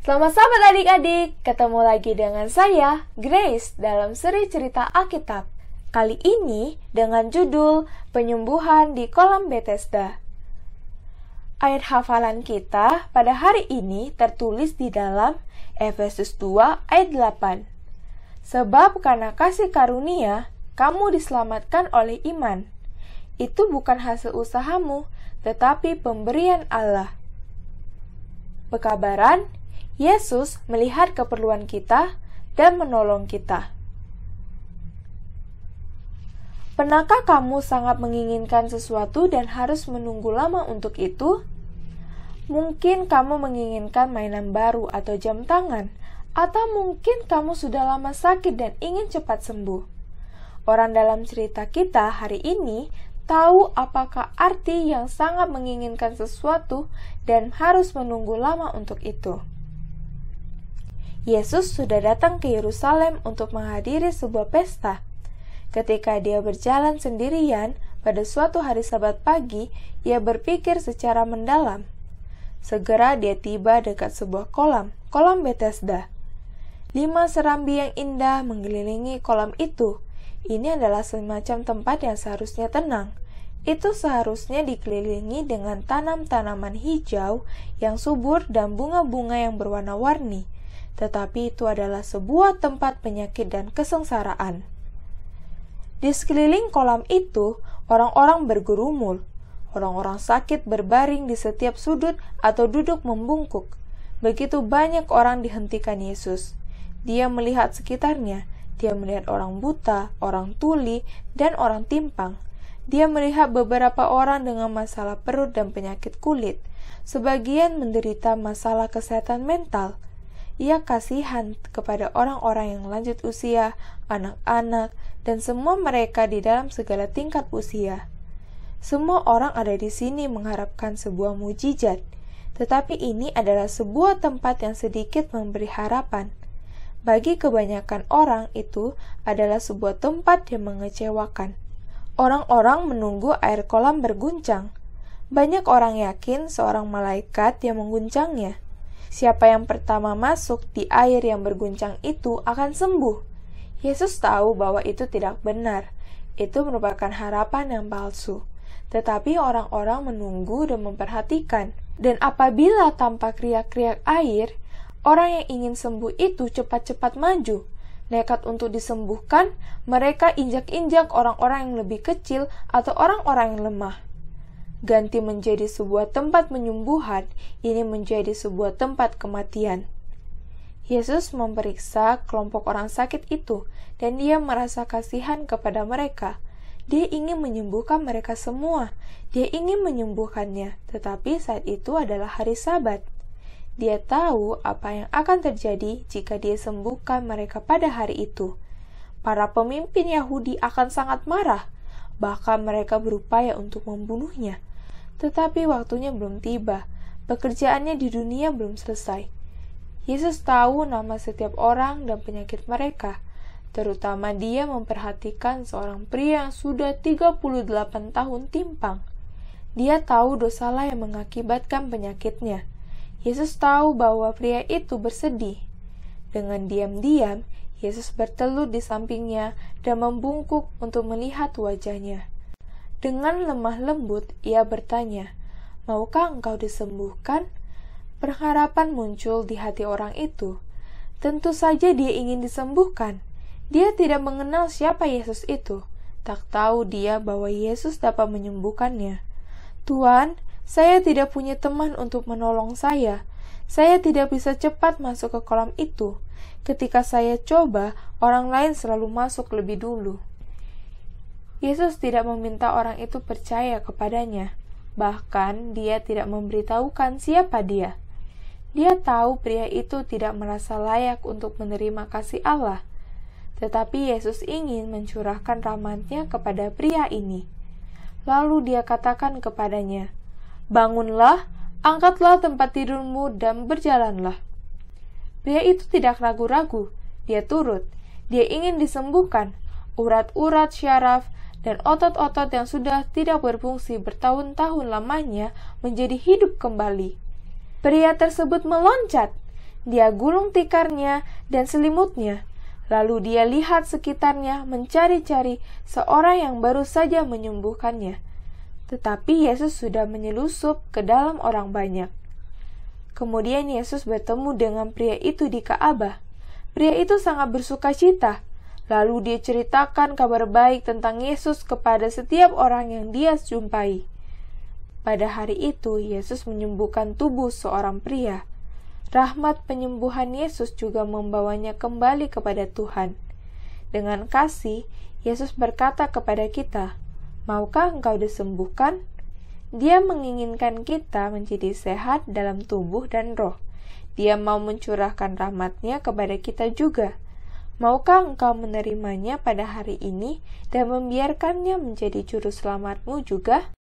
Selamat sahabat adik-adik, ketemu lagi dengan saya, Grace, dalam seri cerita Alkitab. Kali ini dengan judul Penyembuhan di Kolam Bethesda. Ayat hafalan kita pada hari ini tertulis di dalam Efesus 2 ayat 8. Sebab karena kasih karunia, kamu diselamatkan oleh iman. Itu bukan hasil usahamu, tetapi pemberian Allah. Pekabaran, Yesus melihat keperluan kita dan menolong kita. Pernahkah kamu sangat menginginkan sesuatu dan harus menunggu lama untuk itu? Mungkin kamu menginginkan mainan baru atau jam tangan, atau mungkin kamu sudah lama sakit dan ingin cepat sembuh. Orang dalam cerita kita hari ini tahu apakah arti yang sangat menginginkan sesuatu dan harus menunggu lama untuk itu. Yesus sudah datang ke Yerusalem untuk menghadiri sebuah pesta. Ketika dia berjalan sendirian pada suatu hari Sabat pagi, ia berpikir secara mendalam. Segera dia tiba dekat sebuah kolam Bethesda. 5 serambi yang indah mengelilingi kolam itu. Ini adalah semacam tempat yang seharusnya tenang. Itu seharusnya dikelilingi dengan tanam-tanaman hijau yang subur dan bunga-bunga yang berwarna-warni. Tetapi itu adalah sebuah tempat penyakit dan kesengsaraan. Di sekeliling kolam itu, orang-orang bergerumul. Orang-orang sakit berbaring di setiap sudut atau duduk membungkuk. Begitu banyak orang dihentikan Yesus. Dia melihat sekitarnya. Dia melihat orang buta, orang tuli, dan orang timpang. Dia melihat beberapa orang dengan masalah perut dan penyakit kulit. Sebagian menderita masalah kesehatan mental. Ia kasihan kepada orang-orang yang lanjut usia, anak-anak, dan semua mereka di dalam segala tingkat usia. Semua orang ada di sini mengharapkan sebuah mujizat, tetapi ini adalah sebuah tempat yang sedikit memberi harapan. Bagi kebanyakan orang itu adalah sebuah tempat yang mengecewakan. Orang-orang menunggu air kolam berguncang. Banyak orang yakin seorang malaikat yang mengguncangnya. Siapa yang pertama masuk di air yang berguncang itu akan sembuh. Yesus tahu bahwa itu tidak benar. Itu merupakan harapan yang palsu. Tetapi orang-orang menunggu dan memperhatikan. Dan apabila tampak riak-riak air, orang yang ingin sembuh itu cepat-cepat maju. Nekat untuk disembuhkan, mereka injak-injak orang-orang yang lebih kecil atau orang-orang yang lemah. Ganti menjadi sebuah tempat penyembuhan, ini menjadi sebuah tempat kematian. Yesus memeriksa kelompok orang sakit itu, dan dia merasa kasihan kepada mereka. Dia ingin menyembuhkan mereka semua. Dia ingin menyembuhkannya, tetapi saat itu adalah hari Sabat. Dia tahu apa yang akan terjadi jika dia sembuhkan mereka pada hari itu. Para pemimpin Yahudi akan sangat marah, bahkan mereka berupaya untuk membunuhnya. Tetapi waktunya belum tiba, pekerjaannya di dunia belum selesai. Yesus tahu nama setiap orang dan penyakit mereka, terutama dia memperhatikan seorang pria yang sudah 38 tahun timpang. Dia tahu dosalah yang mengakibatkan penyakitnya. Yesus tahu bahwa pria itu bersedih. Dengan diam-diam, Yesus bertelut di sampingnya dan membungkuk untuk melihat wajahnya. Dengan lemah lembut, ia bertanya, "Maukah engkau disembuhkan?" Pengharapan muncul di hati orang itu. Tentu saja dia ingin disembuhkan. Dia tidak mengenal siapa Yesus itu. Tak tahu dia bahwa Yesus dapat menyembuhkannya. "Tuan, saya tidak punya teman untuk menolong saya. Saya tidak bisa cepat masuk ke kolam itu. Ketika saya coba, orang lain selalu masuk lebih dulu." Yesus tidak meminta orang itu percaya kepadanya. Bahkan, dia tidak memberitahukan siapa dia. Dia tahu pria itu tidak merasa layak untuk menerima kasih Allah. Tetapi Yesus ingin mencurahkan rahmat-Nya kepada pria ini. Lalu dia katakan kepadanya, "Bangunlah, angkatlah tempat tidurmu dan berjalanlah." Pria itu tidak ragu-ragu. Dia turut. Dia ingin disembuhkan. Urat-urat syaraf dan otot-otot yang sudah tidak berfungsi bertahun-tahun lamanya menjadi hidup kembali. Pria tersebut meloncat. Dia gulung tikarnya dan selimutnya. Lalu dia lihat sekitarnya mencari-cari seorang yang baru saja menyembuhkannya. Tetapi Yesus sudah menyelusup ke dalam orang banyak. Kemudian Yesus bertemu dengan pria itu di Ka'bah. Pria itu sangat bersuka cita. Lalu dia ceritakan kabar baik tentang Yesus kepada setiap orang yang dia jumpai. Pada hari itu, Yesus menyembuhkan tubuh seorang pria. Rahmat penyembuhan Yesus juga membawanya kembali kepada Tuhan. Dengan kasih, Yesus berkata kepada kita, "Maukah engkau disembuhkan?" Dia menginginkan kita menjadi sehat dalam tubuh dan roh. Dia mau mencurahkan rahmat-Nya kepada kita juga. Maukah engkau menerimanya pada hari ini dan membiarkannya menjadi juru selamatmu juga?